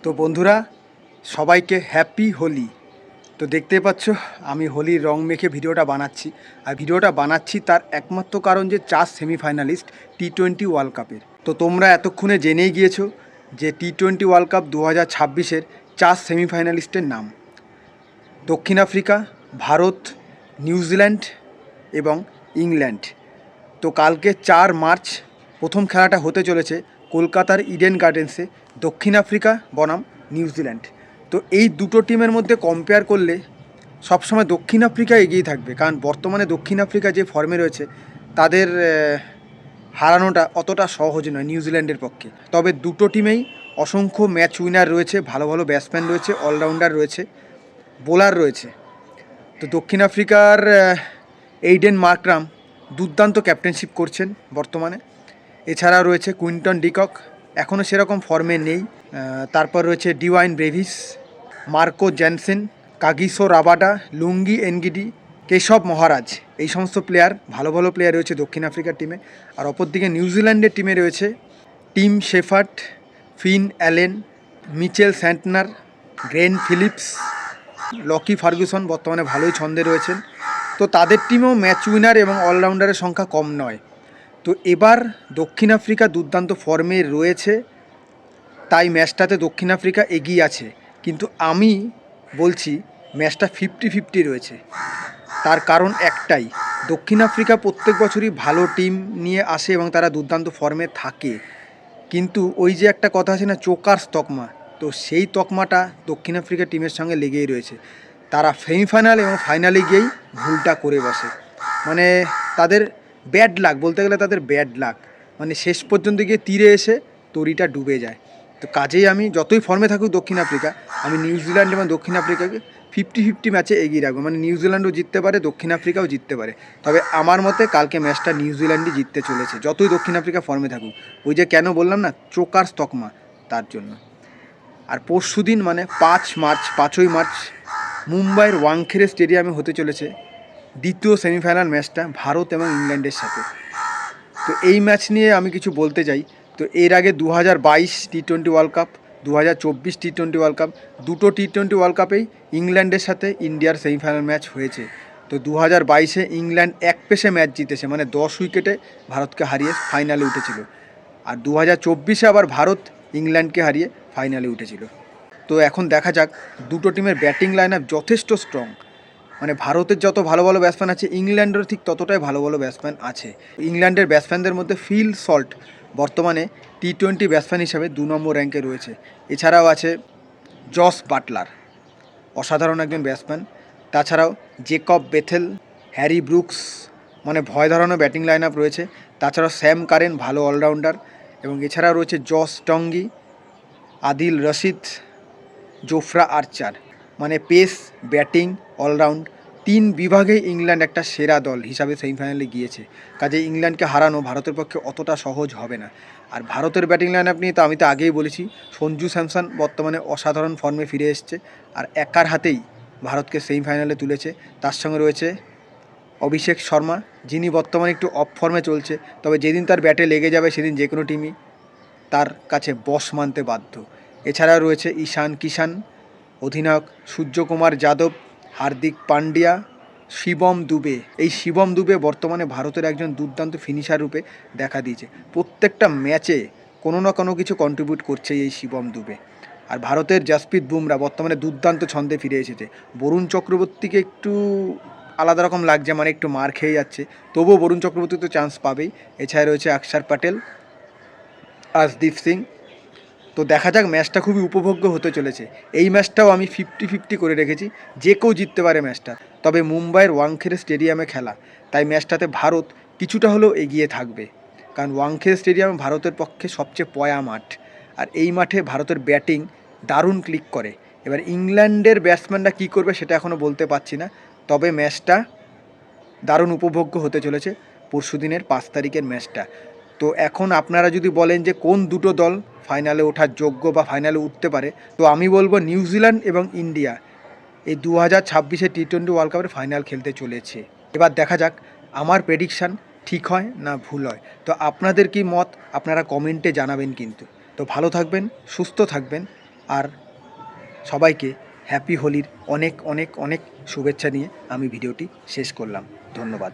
তো বন্ধুরা, সবাইকে হ্যাপি হোলি। তো দেখতেই পাচ্ছ আমি হোলির রং মেখে ভিডিওটা বানাচ্ছি। আর ভিডিওটা বানাচ্ছি তার একমাত্র কারণ যে 4 সেমিফাইনালিস্ট টি-20 ওয়ার্ল্ড কাপের। তো তোমরা এতক্ষণে জেনেই গিয়েছো যে টি-20 ওয়ার্ল্ড কাপ 2026-এর 4 সেমিফাইনালিস্টের নাম: দক্ষিণ আফ্রিকা, ভারত, নিউজিল্যান্ড এবং ইংল্যান্ড। তো কালকে 4 মার্চ প্রথম খেলাটা হতে চলেছে কলকাতার ইডেন গার্ডেন্সে, দক্ষিণ আফ্রিকা বনাম নিউজিল্যান্ড। তো এই দুটো টিমের মধ্যে কম্পেয়ার করলে সবসময় দক্ষিণ আফ্রিকা এগিয়ে থাকবে, কারণ বর্তমানে দক্ষিণ আফ্রিকা যে ফর্মে রয়েছে তাদের হারানোটা অতটা সহজ নয় নিউজিল্যান্ডের পক্ষে। তবে দুটো টিমেই অসংখ্য ম্যাচ উইনার রয়েছে, ভালো ভালো ব্যাটসম্যান রয়েছে, অলরাউন্ডার রয়েছে, বোলার রয়েছে। তো দক্ষিণ আফ্রিকার এইডেন মার্করাম দুর্দান্ত ক্যাপ্টেনশিপ করছেন বর্তমানে। এছাড়া রয়েছে কুইন্টন ডিকক, এখনও সেরকম ফর্মে নেই। তারপর রয়েছে ডিওয়াইন Brevis, Marco Jansen, Kagiso Rabada, Lungi Ngidi, Keshav Maharaj. এই সমস্ত প্লেয়ার, ভালো ভালো প্লেয়ার রয়েছে দক্ষিণ আফ্রিকার টিমে। আর অপরদিকে নিউজিল্যান্ডের টিমে রয়েছে Tim Shepherd, Finn Allen, Mitchell Santner, Glenn Phillips, Lockie Ferguson বর্তমানে ভালোই ছন্দে রয়েছেন। তো তাদের টিমেও ম্যাচ উইনার এবং অলরাউন্ডারের সংখ্যা কম নয়। তো এবার দক্ষিণ আফ্রিকা দুর্দান্ত ফর্মে রয়েছে, তাই ম্যাচটাতে দক্ষিণ আফ্রিকা এগিয়ে আছে। কিন্তু আমি বলছি ম্যাচটা 50-50 রয়েছে। তার কারণ একটাই, দক্ষিণ আফ্রিকা প্রত্যেক বছরই ভালো টিম নিয়ে আসে এবং তারা দুর্দান্ত ফর্মে থাকে। কিন্তু ওই যে একটা কথা আছে না, চোকার্স তকমা, তো সেই তকমাটা দক্ষিণ আফ্রিকা টিমের সঙ্গে লেগেই রয়েছে। তারা সেমিফাইনাল এবং ফাইনালে গিয়েই ভুলটা করে বসে। মানে তাদের ব্যাড লাক, বলতে গেলে তাদের ব্যাড লাক। মানে শেষ পর্যন্ত গিয়ে তীরে এসে তরিটা ডুবে যায়। তো কাজেই আমি যতই ফর্মে থাকুক দক্ষিণ আফ্রিকা, আমি নিউজিল্যান্ড এবং দক্ষিণ আফ্রিকাকে 50-50 ম্যাচে এগিয়ে রাখবো। মানে নিউজিল্যান্ডও জিততে পারে, দক্ষিণ আফ্রিকাও জিততে পারে। তবে আমার মতে কালকে ম্যাচটা নিউজিল্যান্ডই জিততে চলেছে, যতই দক্ষিণ আফ্রিকা ফর্মে থাকুক। ওই যে কেন বললাম না, চোকার্স তকমা, তার জন্য। আর পরশু দিন মানে 5ই মার্চ মুম্বাইয়ের ওয়াংখেড়ে স্টেডিয়ামে হতে চলেছে দ্বিতীয় সেমিফাইনাল ম্যাচটা ভারত এবং ইংল্যান্ডের সাথে। তো এই ম্যাচ নিয়ে আমি কিছু বলতে চাই। তো এর আগে 2022 টি-20 ওয়ার্ল্ড কাপ, 2024 টি-20 ওয়ার্ল্ড কাপ, দুটো টি-20 ওয়ার্ল্ড কাপেই ইংল্যান্ডের সাথে ইন্ডিয়ার সেমিফাইনাল ম্যাচ হয়েছে। তো 2022-এ ইংল্যান্ড এক পেশে ম্যাচ জিতেছে, মানে 10 উইকেটে ভারতকে হারিয়ে ফাইনালে উঠেছিল। আর 2024-এ আবার ভারত ইংল্যান্ডকে হারিয়ে ফাইনালে উঠেছিল। তো এখন দেখা যাক, দুটো টিমের ব্যাটিং লাইন আপ যথেষ্ট স্ট্রং। মানে ভারতের যত ভালো ভালো ব্যাটসম্যান আছে, ইংল্যান্ডেরও ঠিক ততটাই ভালো ভালো ব্যাটসম্যান আছে। ইংল্যান্ডের ব্যাটসম্যানদের মধ্যে ফিল সল্ট বর্তমানে টি-20 ব্যাটসম্যান হিসাবে 2 নম্বর র্যাঙ্কে রয়েছে। এছাড়াও আছে জস বাটলার, অসাধারণ একজন ব্যাটসম্যান। তাছাড়াও জেকব বেথেল, হ্যারি ব্রুকস, মানে ভয় ধরানো ব্যাটিং লাইন আপ রয়েছে। তাছাড়াও স্যাম কারেন, ভালো অলরাউন্ডার। এবং এছাড়াও রয়েছে জস টঙ্গি, আদিল রশিদ, জোফরা আর্চার। মানে পেস, ব্যাটিং, অলরাউন্ড 3 বিভাগেই ইংল্যান্ড একটা সেরা দল হিসাবে সেমিফাইনালে গিয়েছে। কাজে ইংল্যান্ডকে হারানো ভারতের পক্ষে অতটা সহজ হবে না। আর ভারতের ব্যাটিং লাইন আপ নিয়ে তো আমি তো আগেই বলেছি, সঞ্জু স্যামসন বর্তমানে অসাধারণ ফর্মে ফিরে এসছে আর একার হাতেই ভারতকে সেমিফাইনালে তুলেছে। তার সঙ্গে রয়েছে অভিষেক শর্মা, যিনি বর্তমানে একটু অফ ফর্মে চলছে, তবে যেদিন তার ব্যাটে লেগে যাবে সেদিন যে কোনো টিমই তার কাছে বস মানতে বাধ্য। এছাড়াও রয়েছে ঈশান কিষান, অধিনায়ক সূর্যকুমার যাদব, হার্দিক পান্ডিয়া, শিবম দুবে। এই শিবম দুবে বর্তমানে ভারতের একজন দুর্দান্ত ফিনিশার রূপে দেখা দিয়েছে। প্রত্যেকটা ম্যাচে কোনো না কোনো কিছু কন্ট্রিবিউট করছে এই শিবম দুবে। আর ভারতের জাসপ্রীত বুমরা বর্তমানে দুর্দান্ত ছন্দে ফিরে এসেছে। বরুণ চক্রবর্তীকে একটু আলাদা রকম লাগছে, মানে একটু মার খেয়ে যাচ্ছে, তবুও বরুণ চক্রবর্তী তো চান্স পাবেই। এছাড়া রয়েছে অক্ষর প্যাটেল, আশদীপ সিং। তো দেখা যাক, ম্যাচটা খুবই উপভোগ্য হতে চলেছে। এই ম্যাচটাও আমি 50-50 করে রেখেছি, যে কেউ জিততে পারে ম্যাচটা। তবে মুম্বাইয়ের ওয়াংখেড়ে স্টেডিয়ামে খেলা, তাই ম্যাচটাতে ভারত কিছুটা হলেও এগিয়ে থাকবে। কারণ ওয়াংখেড়ে স্টেডিয়াম ভারতের পক্ষে সবচেয়ে পয়া মাঠ, আর এই মাঠে ভারতের ব্যাটিং দারুণ ক্লিক করে। এবার ইংল্যান্ডের ব্যাটসম্যানরা কী করবে সেটা এখনও বলতে পারছি না, তবে ম্যাচটা দারুণ উপভোগ্য হতে চলেছে পরশুদিনের 5 তারিখের ম্যাচটা। তো এখন আপনারা যদি বলেন যে কোন দুটো দল ফাইনালে ওঠার যোগ্য বা ফাইনালে উঠতে পারে, তো আমি বলবো নিউজিল্যান্ড এবং ইন্ডিয়া এই 2026-এ টি-20 ওয়ার্ল্ড কাপের ফাইনাল খেলতে চলেছে। এবার দেখা যাক আমার প্রেডিকশান ঠিক হয় না ভুল হয়। তো আপনাদের কি মত আপনারা কমেন্টে জানাবেন কিন্তু। তো ভালো থাকবেন, সুস্থ থাকবেন, আর সবাইকে হ্যাপি হোলির অনেক অনেক অনেক শুভেচ্ছা নিয়ে আমি ভিডিওটি শেষ করলাম। ধন্যবাদ।